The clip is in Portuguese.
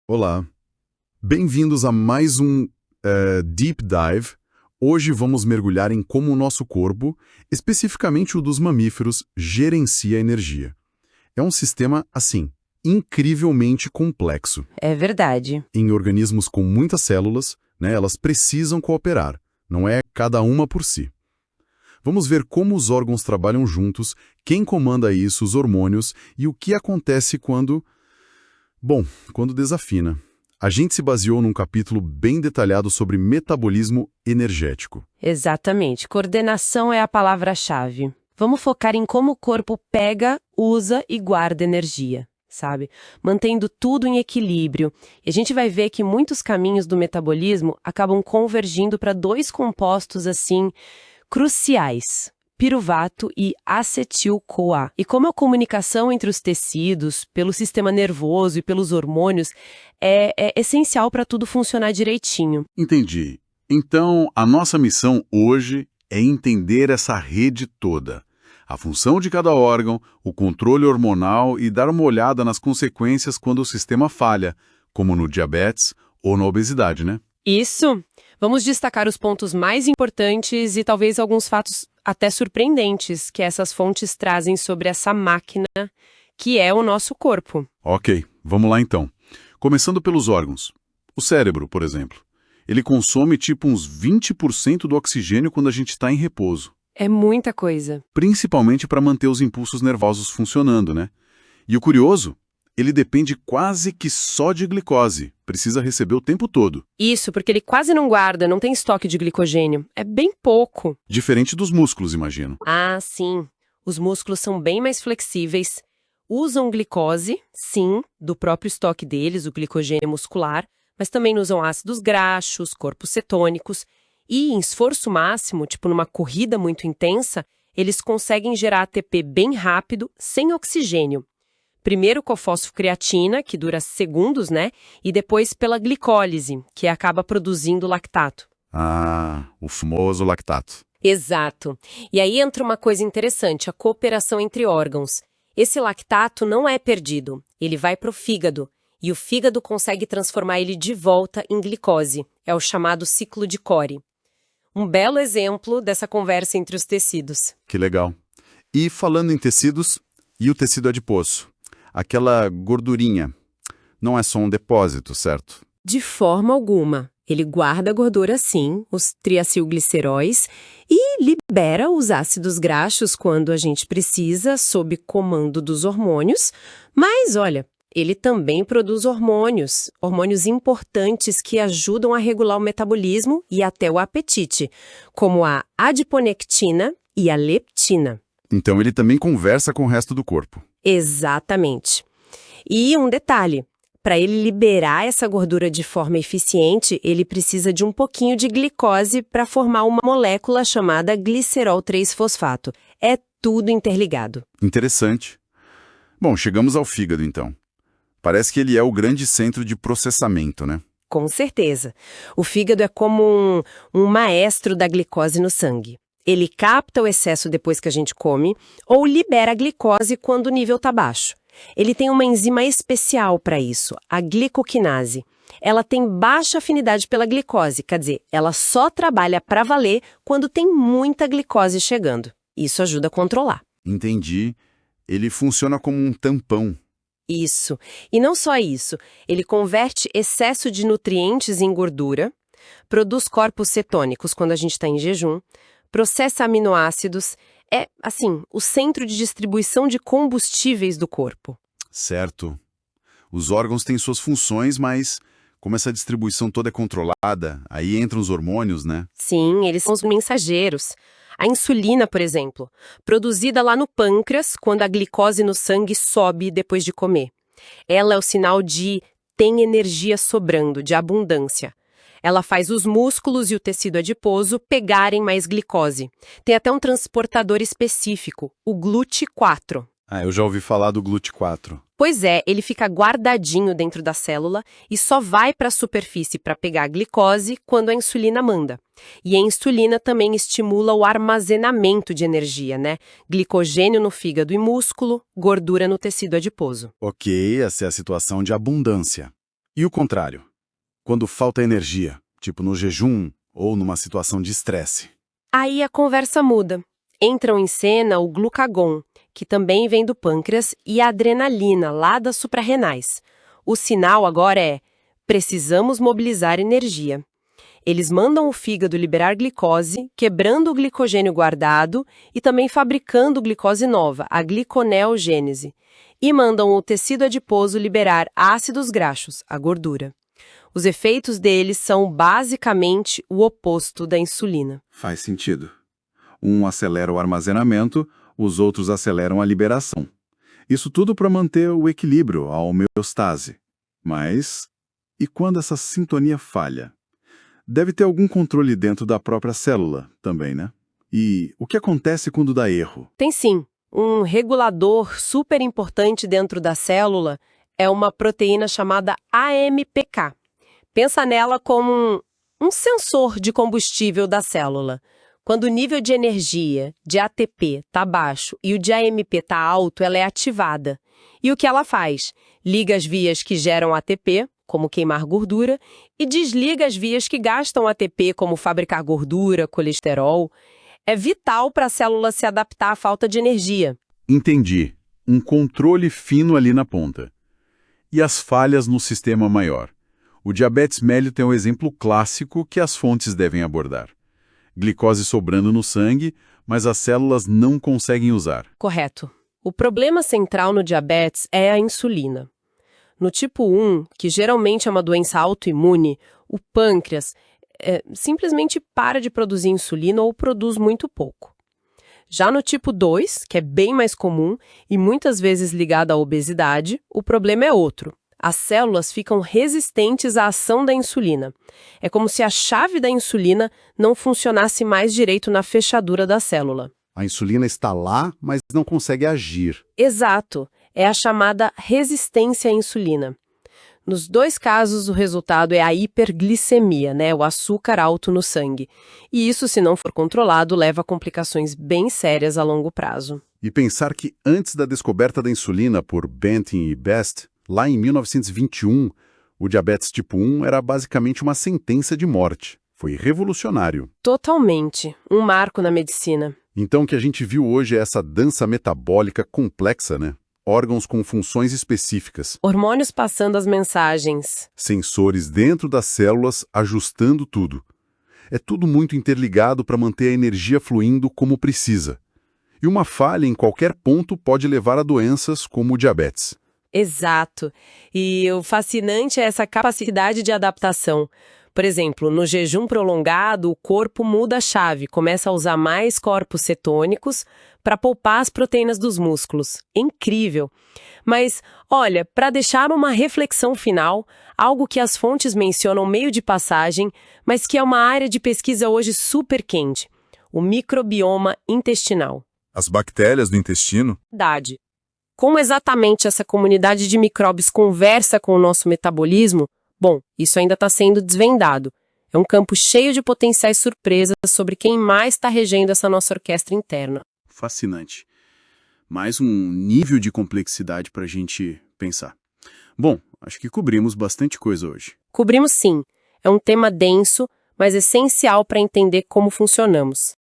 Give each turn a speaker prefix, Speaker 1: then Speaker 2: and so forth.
Speaker 1: Olá, bem-vindos a mais um Deep Dive. Hoje vamos mergulhar em como o nosso corpo, especificamente o dos mamíferos, gerencia a energia. É um sistema, assim, incrivelmente complexo.
Speaker 2: É verdade.
Speaker 1: Em organismos com muitas células, né, elas precisam cooperar, não é cada uma por si. Vamos ver como os órgãos trabalham juntos, quem comanda isso, os hormônios, e o que acontece quando desafina. A gente se baseou num capítulo bem detalhado sobre metabolismo energético.
Speaker 2: Exatamente. Coordenação é a palavra-chave. Vamos focar em como o corpo pega, usa e guarda energia, sabe? Mantendo tudo em equilíbrio. E a gente vai ver que muitos caminhos do metabolismo acabam convergindo para dois compostos, assim, cruciais: piruvato e acetil-CoA. E como a comunicação entre os tecidos, pelo sistema nervoso e pelos hormônios é essencial para tudo funcionar direitinho.
Speaker 3: Entendi. Então, a nossa missão hoje é entender essa rede toda. A função de cada órgão, o controle hormonal e dar uma olhada nas consequências quando o sistema falha, como no diabetes ou na obesidade, né?
Speaker 2: Isso! Vamos destacar os pontos mais importantes e talvez alguns fatos até surpreendentes que essas fontes trazem sobre essa máquina que é o nosso corpo.
Speaker 3: Ok, vamos lá então. Começando pelos órgãos. O cérebro, por exemplo. Ele consome tipo uns 20% do oxigênio quando a gente está em repouso.
Speaker 2: É muita coisa.
Speaker 3: Principalmente para manter os impulsos nervosos funcionando, né? E o curioso, ele depende quase que só de glicose. Precisa receber o tempo todo.
Speaker 2: Isso, porque ele quase não guarda, não tem estoque de glicogênio. É bem pouco.
Speaker 3: Diferente dos músculos, imagino.
Speaker 2: Ah, sim. Os músculos são bem mais flexíveis. Usam glicose, sim, do próprio estoque deles, o glicogênio muscular, mas também usam ácidos graxos, corpos cetônicos. E em esforço máximo, tipo numa corrida muito intensa, eles conseguem gerar ATP bem rápido, sem oxigênio. Primeiro com a fosfocreatina, que dura segundos, né? E depois pela glicólise, que acaba produzindo lactato.
Speaker 3: Ah, o famoso lactato.
Speaker 2: Exato. E aí entra uma coisa interessante, a cooperação entre órgãos. Esse lactato não é perdido, ele vai para o fígado. E o fígado consegue transformar ele de volta em glicose. É o chamado ciclo de Cori. Um belo exemplo dessa conversa entre os tecidos.
Speaker 1: Que legal. E falando em tecidos, e o tecido adiposo? Aquela gordurinha. Não é só um depósito, certo?
Speaker 2: De forma alguma. Ele guarda a gordura sim, os triacilgliceróis, e libera os ácidos graxos quando a gente precisa, sob comando dos hormônios. Mas, olha, ele também produz hormônios importantes que ajudam a regular o metabolismo e até o apetite, como a adiponectina e a leptina.
Speaker 1: Então ele também conversa com o resto do corpo.
Speaker 2: Exatamente. E um detalhe, para ele liberar essa gordura de forma eficiente, ele precisa de um pouquinho de glicose para formar uma molécula chamada glicerol 3-fosfato. É tudo interligado.
Speaker 1: Interessante. Bom, chegamos ao fígado então. Parece que ele é o grande centro de processamento, né?
Speaker 2: Com certeza. O fígado é como um maestro da glicose no sangue. Ele capta o excesso depois que a gente come ou libera a glicose quando o nível está baixo. Ele tem uma enzima especial para isso, a glicoquinase. Ela tem baixa afinidade pela glicose, quer dizer, ela só trabalha para valer quando tem muita glicose chegando. Isso ajuda a controlar.
Speaker 1: Entendi. Ele funciona como um tampão.
Speaker 2: Isso. E não só isso, ele converte excesso de nutrientes em gordura, produz corpos cetônicos quando a gente está em jejum, processa aminoácidos, é, assim, o centro de distribuição de combustíveis do corpo.
Speaker 1: Certo. Os órgãos têm suas funções, mas como essa distribuição toda é controlada, aí entram os hormônios, né?
Speaker 2: Sim, eles são os mensageiros. A insulina, por exemplo, produzida lá no pâncreas quando a glicose no sangue sobe depois de comer. Ela é o sinal de tem energia sobrando, de abundância. Ela faz os músculos e o tecido adiposo pegarem mais glicose. Tem até um transportador específico, o GLUT4.
Speaker 1: Ah, eu já ouvi falar do GLUT4.
Speaker 2: Pois é, ele fica guardadinho dentro da célula e só vai para a superfície para pegar a glicose quando a insulina manda. E a insulina também estimula o armazenamento de energia, né? Glicogênio no fígado e músculo, gordura no tecido adiposo.
Speaker 1: Ok, essa é a situação de abundância. E o contrário? Quando falta energia, tipo no jejum ou numa situação de estresse.
Speaker 2: Aí a conversa muda. Entram em cena o glucagon, que também vem do pâncreas, e a adrenalina, lá das suprarrenais. O sinal agora é: precisamos mobilizar energia. Eles mandam o fígado liberar glicose, quebrando o glicogênio guardado e também fabricando glicose nova, a gliconeogênese. E mandam o tecido adiposo liberar ácidos graxos, a gordura. Os efeitos deles são basicamente o oposto da insulina.
Speaker 3: Faz sentido. Um acelera o armazenamento, os outros aceleram a liberação. Isso tudo para manter o equilíbrio, a homeostase. Mas, e quando essa sintonia falha? Deve ter algum controle dentro da própria célula também, né? E o que acontece quando dá erro?
Speaker 2: Tem sim. Um regulador super importante dentro da célula é uma proteína chamada AMPK. Pensa nela como um sensor de combustível da célula. Quando o nível de energia, de ATP, está baixo e o de AMP está alto, ela é ativada. E o que ela faz? Liga as vias que geram ATP, como queimar gordura, e desliga as vias que gastam ATP, como fabricar gordura, colesterol. É vital para a célula se adaptar à falta de energia.
Speaker 3: Entendi. Um controle fino ali na ponta. E as falhas no sistema maior? O diabetes mellitus é um exemplo clássico que as fontes devem abordar. Glicose sobrando no sangue, mas as células não conseguem usar.
Speaker 2: Correto. O problema central no diabetes é a insulina. No tipo 1, que geralmente é uma doença autoimune, o pâncreas simplesmente para de produzir insulina ou produz muito pouco. Já no tipo 2, que é bem mais comum e muitas vezes ligado à obesidade, o problema é outro. As células ficam resistentes à ação da insulina. É como se a chave da insulina não funcionasse mais direito na fechadura da célula.
Speaker 1: A insulina está lá, mas não consegue agir.
Speaker 2: Exato. É a chamada resistência à insulina. Nos dois casos, o resultado é a hiperglicemia, o açúcar alto no sangue. E isso, se não for controlado, leva a complicações bem sérias a longo prazo.
Speaker 1: E pensar que antes da descoberta da insulina por Banting e Best, lá em 1921, o diabetes tipo 1 era basicamente uma sentença de morte. Foi revolucionário.
Speaker 2: Totalmente. Um marco na medicina.
Speaker 1: Então o que a gente viu hoje é essa dança metabólica complexa, né? Órgãos com funções específicas.
Speaker 2: Hormônios passando as mensagens.
Speaker 1: Sensores dentro das células ajustando tudo. É tudo muito interligado para manter a energia fluindo como precisa. E uma falha em qualquer ponto pode levar a doenças como o diabetes.
Speaker 2: Exato. E o fascinante é essa capacidade de adaptação. Por exemplo, no jejum prolongado, o corpo muda a chave, começa a usar mais corpos cetônicos para poupar as proteínas dos músculos. Incrível! Mas, olha, para deixar uma reflexão final, algo que as fontes mencionam meio de passagem, mas que é uma área de pesquisa hoje super quente: o microbioma intestinal.
Speaker 1: As bactérias do intestino?
Speaker 2: Verdade. Como exatamente essa comunidade de micróbios conversa com o nosso metabolismo? Bom, isso ainda está sendo desvendado. É um campo cheio de potenciais surpresas sobre quem mais está regendo essa nossa orquestra interna.
Speaker 1: Fascinante. Mais um nível de complexidade para a gente pensar. Bom, acho que cobrimos bastante coisa hoje.
Speaker 2: Cobrimos sim. É um tema denso, mas essencial para entender como funcionamos.